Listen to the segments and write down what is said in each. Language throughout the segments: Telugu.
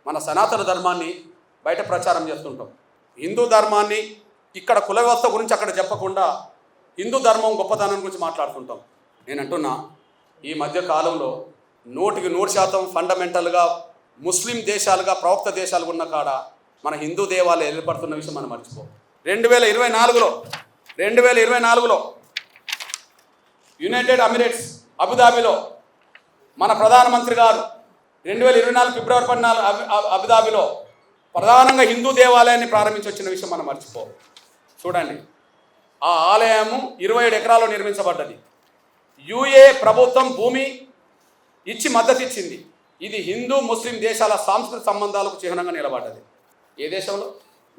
మన సనాతన ధర్మాన్ని బయట ప్రచారం చేస్తుంటాం. హిందూ ధర్మాన్ని ఇక్కడ కుల వ్యవస్థ గురించి అక్కడ చెప్పకుండా హిందూ ధర్మం గొప్పతనం గురించి మాట్లాడుతుంటాం. నేను అంటున్నా, ఈ మధ్య కాలంలో 100% ఫండమెంటల్గా ముస్లిం దేశాలుగా ప్రవక్త దేశాలుగా ఉన్న కాడ మన హిందూ దేవాలయాలు ఏర్పడుతున్న విషయం మనం మర్చిపో. 2024లో యునైటెడ్ ఎమిరేట్స్ అబుదాబిలో మన ప్రధానమంత్రి గారు 2024 ఫిబ్రవరి 14 అబుదాబిలో ప్రధానంగా హిందూ దేవాలయాన్ని ప్రారంభించి వచ్చిన విషయం మనం మర్చిపో. చూడండి, ఆ ఆలయము 27 ఎకరాల్లో నిర్మించబడ్డది. యుఏ ప్రభుత్వం భూమి ఇచ్చి మద్దతు ఇచ్చింది. ఇది హిందూ ముస్లిం దేశాల సాంస్కృతిక సంబంధాలకు చిహ్నంగా నిలబడ్డది. ఏ దేశంలో?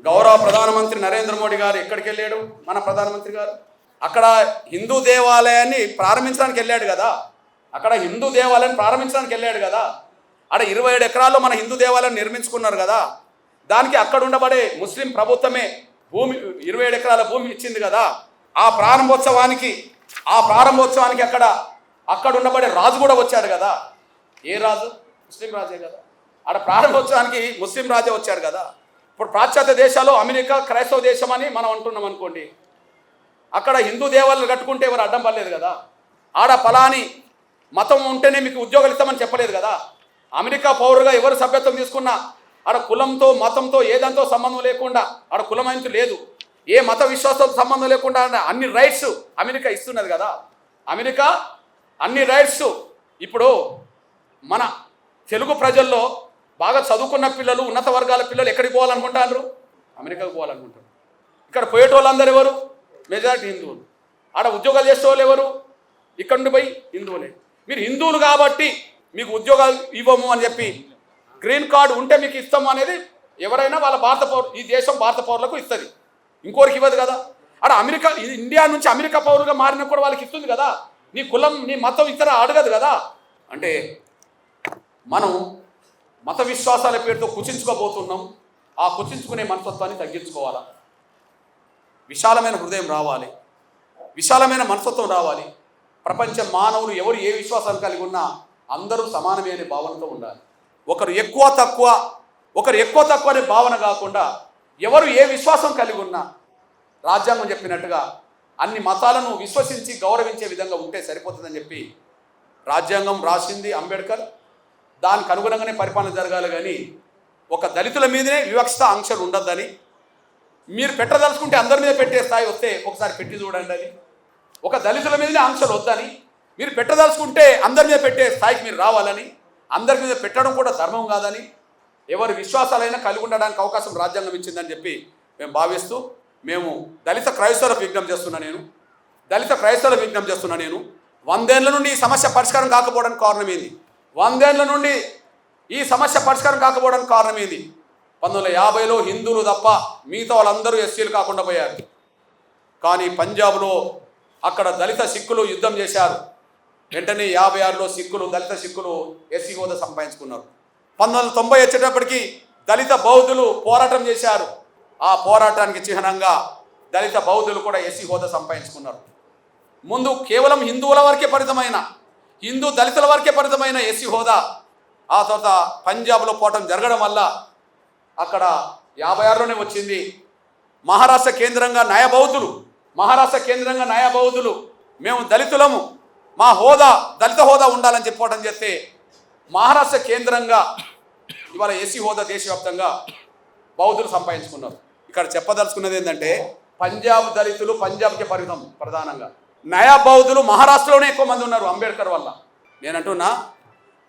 గౌరవ ప్రధానమంత్రి నరేంద్ర మోడీ గారు ఎక్కడికి వెళ్ళాడు? మన ప్రధానమంత్రి గారు అక్కడ హిందూ దేవాలయాన్ని ప్రారంభించడానికి వెళ్ళాడు కదా. అక్కడ హిందూ దేవాలయాన్ని ప్రారంభించడానికి వెళ్ళాడు కదా. అక్కడ 27 ఎకరాల్లో మన హిందూ దేవాలయం నిర్మించుకున్నారు కదా. దానికి అక్కడ ఉండబడే ముస్లిం ప్రభుత్వమే భూమి 27 ఎకరాల భూమి ఇచ్చింది కదా. ఆ ప్రారంభోత్సవానికి అక్కడ ఉండబడే రాజు కూడా వచ్చాడు కదా. ఏ రాజు? ముస్లిం రాజే కదా. ఆడ ప్రారంభోత్సవానికి ముస్లిం రాజే వచ్చాడు కదా. ఇప్పుడు పాశ్చాత్య దేశాల్లో అమెరికా క్రైస్తవ దేశం అని మనం అంటున్నాం అనుకోండి, అక్కడ హిందూ దేవాలయాలు కట్టుకుంటే ఎవరు అడ్డం పడలేదు కదా. ఆడ ఫలాని మతం ఉంటేనే మీకు ఉద్యోగాలు ఇస్తామని చెప్పలేదు కదా. అమెరికా పౌరుగా ఎవరు సభ్యత్వం తీసుకున్నా ఆడ కులంతో మతంతో ఏదంతో సంబంధం లేకుండా, ఆడ కులమైంది లేదు, ఏ మత విశ్వాసంతో సంబంధం లేకుండా అన్ని రైట్స్ అమెరికా ఇస్తున్నది కదా. అమెరికా అన్ని రైట్స్. ఇప్పుడు మన తెలుగు ప్రజల్లో బాగా చదువుకున్న పిల్లలు, ఉన్నత వర్గాల పిల్లలు ఎక్కడికి పోవాలనుకుంటారు? అమెరికాకు పోవాలనుకుంటారు. ఇక్కడ పోయేటోళ్ళందరూ ఎవరు? మెజారిటీ హిందువులు. ఆడ ఉద్యోగాలు చేసేవాళ్ళు ఎవరు? ఇక్కడ నుండి పోయి హిందువులే. మీరు హిందువులు కాబట్టి మీకు ఉద్యోగాలు ఇవ్వము అని చెప్పి, గ్రీన్ కార్డు ఉంటే మీకు ఇస్తాము అనేది ఎవరైనా వాళ్ళ భారత పౌరు, ఈ దేశం భారత పౌరులకు ఇస్తుంది, ఇంకోరికి ఇవ్వదు కదా. ఆడ అమెరికా, ఇండియా నుంచి అమెరికా పౌరులుగా మారినా కూడా వాళ్ళకి ఇస్తుంది కదా. నీ కులం నీ మతం ఇతర అడగదు కదా. అంటే మనం మత విశ్వాసాల పేరుతో కుచించుకోబోతున్నాం. ఆ కుచించుకునే మనస్తత్వాన్ని తగ్గించుకోవాలా. విశాలమైన హృదయం రావాలి, విశాలమైన మనస్తత్వం రావాలి. ప్రపంచ మానవులు ఎవరు ఏ విశ్వాసాలు కలిగి ఉన్నా అందరూ సమానమే అనే భావనతో ఉండాలి. ఒకరు ఎక్కువ తక్కువ అనే భావన కాకుండా ఎవరు ఏ విశ్వాసం కలిగి ఉన్నా రాజ్యాంగం చెప్పినట్టుగా అన్ని మతాలను విశ్వసించి గౌరవించే విధంగా ఉంటే సరిపోతుందని చెప్పి రాజ్యాంగం రాసింది అంబేద్కర్. దానికి అనుగుణంగానే పరిపాలన జరగాలి. కానీ ఒక దళితుల మీదనే వివక్షత ఆంక్షలు ఉండద్దని, మీరు పెట్టదలుచుకుంటే అందరి మీద పెట్టే స్థాయి వస్తే ఒకసారి పెట్టి చూడండి అని. ఒక దళితుల మీదనే ఆంక్షలు వద్దని, మీరు పెట్టదలుచుకుంటే అందరి మీద పెట్టే స్థాయికి మీరు రావాలని, అందరి మీద పెట్టడం కూడా ధర్మం కాదని, ఎవరి విశ్వాసాలైనా కలిగి ఉండడానికి అవకాశం రాజ్యాంగం ఇచ్చిందని చెప్పి మేము భావిస్తూ, మేము దళిత క్రైస్తవులకు విజ్ఞప్తి చేస్తున్నా నేను 100 ఏళ్ల నుండి ఈ సమస్య పరిష్కారం కాకపోవడానికి కారణం ఏంది? 100 ఏళ్ల నుండి ఈ సమస్య పరిష్కారం కాకపోవడానికి కారణం ఏంది? 1950లో హిందువులు తప్ప మిగతా వాళ్ళందరూ ఎస్సీలు కాకుండా పోయారు. కానీ పంజాబ్లో అక్కడ దళిత సిక్కులు యుద్ధం చేశారు. వెంటనే 56లో దళిత సిక్కులు ఎస్సీ హోదా సంపాదించుకున్నారు. 1990 వచ్చేటప్పటికి దళిత బౌద్ధులు పోరాటం చేశారు. ఆ పోరాటానికి చిహ్నంగా దళిత బౌద్ధులు కూడా ఎస్సీ హోదా సంపాదించుకున్నారు. ముందు కేవలం హిందువుల వరకే పరిమితమైన, హిందూ దళితుల వరకే పరిమితమైన ఎస్సీ హోదా ఆ తర్వాత పంజాబ్లో పోవటం జరగడం వల్ల అక్కడ 56లోనే వచ్చింది. మహారాష్ట్ర కేంద్రంగా నయా బౌద్ధులు మేము దళితులము, మా హోదా దళిత హోదా ఉండాలని చెప్పడం చేస్తే మహారాష్ట్ర కేంద్రంగా ఇవాళ ఎస్సీ హోదా దేశవ్యాప్తంగా బౌద్ధులు సంపాదించుకున్నారు. ఇక్కడ చెప్పదలుచుకున్నది ఏంటంటే, పంజాబ్ దళితులు పంజాబ్కి పరిమితం ప్రధానంగా, నయా బౌద్ధులు మహారాష్ట్రలోనే ఎక్కువ మంది ఉన్నారు అంబేద్కర్ వల్ల. నేనంటున్నా,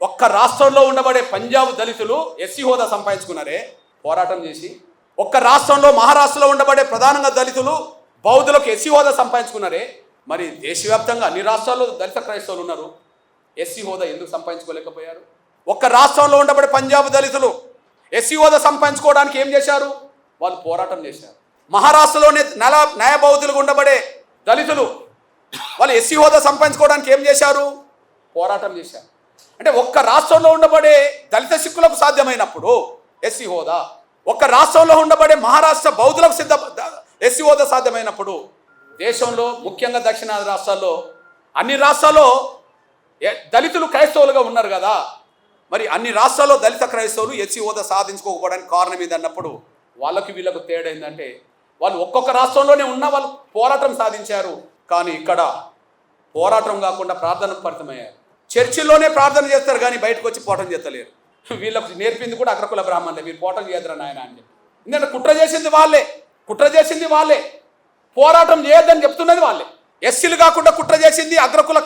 ఒక్క రాష్ట్రంలో ఉండబడే పంజాబ్ దళితులు ఎస్సీ హోదా సంపాదించుకున్నారే పోరాటం చేసి. ఒక్క రాష్ట్రంలో మహారాష్ట్రలో ఉండబడే ప్రధానంగా దళితులు బౌద్ధులకు ఎస్సీ హోదా సంపాదించుకున్నారే. మరి దేశవ్యాప్తంగా అన్ని రాష్ట్రాల్లో దళిత క్రైస్తవులు ఉన్నారు, ఎస్సీ హోదా ఎందుకు సంపాదించుకోలేకపోయారు? ఒక్క రాష్ట్రంలో ఉండబడే పంజాబ్ దళితులు ఎస్సీ హోదా సంపాదించుకోవడానికి ఏం చేశారు? వాళ్ళు పోరాటం చేశారు. మహారాష్ట్రలోనే నయా బౌద్ధులుగా ఉండబడే దళితులు వాళ్ళు ఎస్సీ హోదా సంపాదించుకోవడానికి ఏం చేశారు? పోరాటం చేశారు. అంటే ఒక్క రాష్ట్రంలో ఉండబడే దళిత సిక్కులకు సాధ్యమైనప్పుడు ఎస్సీ హోదా, ఒక్క రాష్ట్రంలో ఉండబడే మహారాష్ట్ర బౌద్ధులకు ఎస్సీ హోదా సాధ్యమైనప్పుడు దేశంలో ముఖ్యంగా దక్షిణాది రాష్ట్రాల్లో అన్ని రాష్ట్రాల్లో దళితులు క్రైస్తవులుగా ఉన్నారు కదా. మరి అన్ని రాష్ట్రాల్లో దళిత క్రైస్తవులు ఎస్సీ హోదా సాధించుకోకపోవడానికి కారణం ఏంటన్నప్పుడు వాళ్ళకి వీళ్ళకు తేడా ఏంటంటే వాళ్ళు ఒక్కొక్క రాష్ట్రంలోనే ఉన్న వాళ్ళు పోరాటం సాధించారు, కానీ ఇక్కడ పోరాటం కాకుండా ప్రార్థనకు పరితమయ్యారు. చర్చిల్లోనే ప్రార్థన చేస్తారు కానీ బయటకు వచ్చి పోరాటం చేస్తలేరు. వీళ్ళకు నేర్పింది కూడా అగ్రకుల బ్రాహ్మణులే, మీరు పోరాటం చేయద్దురా నాయన అని చెప్పి. ఎందుకంటే కుట్ర చేసింది వాళ్ళే, పోరాటం చేయొద్దని చెప్తున్నది వాళ్ళే. ఎస్సీలు కాకుండా కుట్ర చేసింది అగ్రకుల